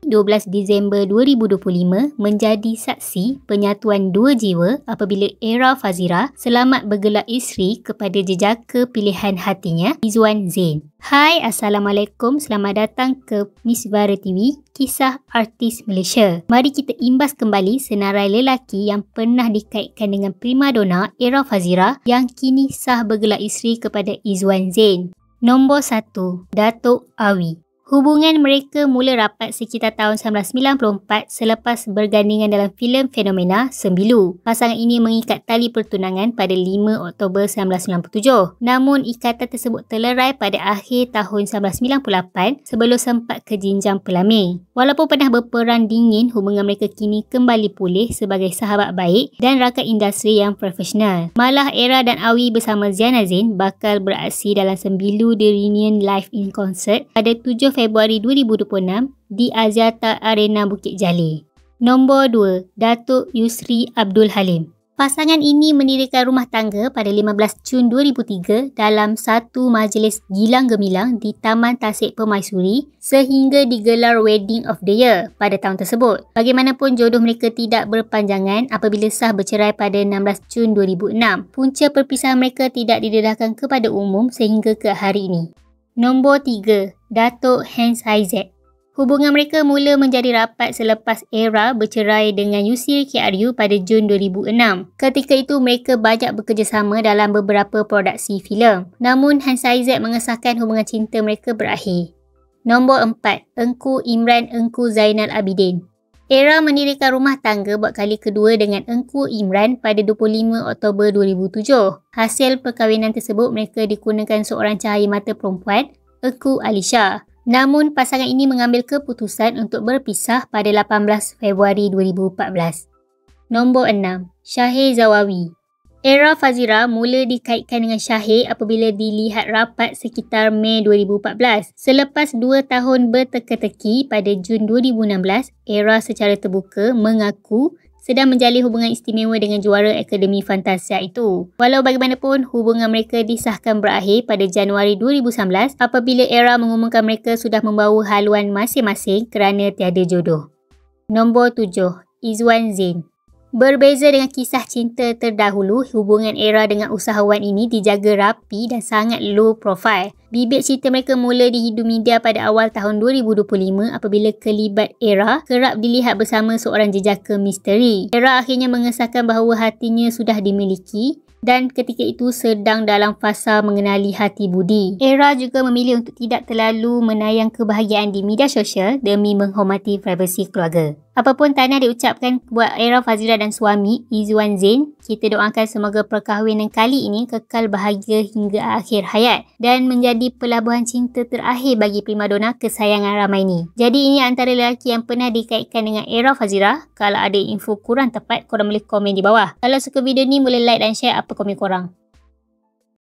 12 Disember 2025 menjadi saksi penyatuan dua jiwa apabila Era Fazira selamat bergelar isteri kepada jejaka pilihan hatinya, Izwan Zain. Hai, Assalamualaikum. Selamat datang ke Miss Vara TV, kisah artis Malaysia. Mari kita imbas kembali senarai lelaki yang pernah dikaitkan dengan primadona Era Fazira yang kini sah bergelar isteri kepada Izwan Zain. Nombor 1, Datuk Awi. Hubungan mereka mula rapat sekitar tahun 1994 selepas bergandingan dalam filem fenomena Sembilu. Pasangan ini mengikat tali pertunangan pada 5 Oktober 1997. Namun ikatan tersebut terlerai pada akhir tahun 1998 sebelum sempat ke jenjang pelamin. Walaupun pernah berperang dingin, hubungan mereka kini kembali pulih sebagai sahabat baik dan rakan industri yang profesional. Malah Era dan Awi bersama Ziana Zain bakal beraksi dalam Sembilu The Reunion Live in Concert pada 7 Februari 2026 di Axiata Arena Bukit Jalil. Nombor 2, Datuk Yusri Abdul Halim. Pasangan ini mendirikan rumah tangga pada 15 Jun 2003 dalam satu majlis gilang gemilang di Taman Tasik Permaisuri sehingga digelar Wedding of the Year pada tahun tersebut. Bagaimanapun jodoh mereka tidak berpanjangan apabila sah bercerai pada 16 Jun 2006. Punca perpisahan mereka tidak didedahkan kepada umum sehingga ke hari ini. Nombor 3, Datuk Hans Haizat. Hubungan mereka mula menjadi rapat selepas Era bercerai dengan Yusri KRU pada Jun 2006. Ketika itu mereka banyak bekerjasama dalam beberapa produksi filem. Namun Hans Haizat mengesahkan hubungan cinta mereka berakhir. Nombor 4, Engku Imran Engku Zainal Abidin. Era mendirikan rumah tangga buat kali kedua dengan Engku Imran pada 25 Oktober 2007. Hasil perkahwinan tersebut mereka dikurniakan seorang cahaya mata perempuan, Engku Alisha. Namun pasangan ini mengambil keputusan untuk berpisah pada 18 Februari 2014. Nombor 6, Syahir Zawawi. Era Fazira mula dikaitkan dengan Syahir apabila dilihat rapat sekitar Mei 2014. Selepas 2 tahun berteka-teki pada Jun 2016, Era secara terbuka mengaku sedang menjalin hubungan istimewa dengan juara Akademi Fantasia itu. Walau bagaimanapun, hubungan mereka disahkan berakhir pada Januari 2019 apabila Era mengumumkan mereka sudah membawa haluan masing-masing kerana tiada jodoh. Nombor 7, Izwan Zain. Berbeza dengan kisah cinta terdahulu, hubungan Era dengan usahawan ini dijaga rapi dan sangat low profile. Bibit cerita mereka mula di hidu media pada awal tahun 2025 apabila kelibat Era kerap dilihat bersama seorang jejaka misteri. Era akhirnya mengesahkan bahawa hatinya sudah dimiliki dan ketika itu sedang dalam fasa mengenali hati budi. Era juga memilih untuk tidak terlalu menayang kebahagiaan di media sosial demi menghormati privasi keluarga. Apapun tahniah diucapkan buat Era Fazira dan suami Izwan Zain. Kita doakan semoga perkahwinan kali ini kekal bahagia hingga akhir hayat dan menjadi pelabuhan cinta terakhir bagi primadona kesayangan ramai ini. Jadi ini antara lelaki yang pernah dikaitkan dengan Era Fazira. Kalau ada info kurang tepat, korang boleh komen di bawah. Kalau suka video ni boleh like dan share apa komen korang.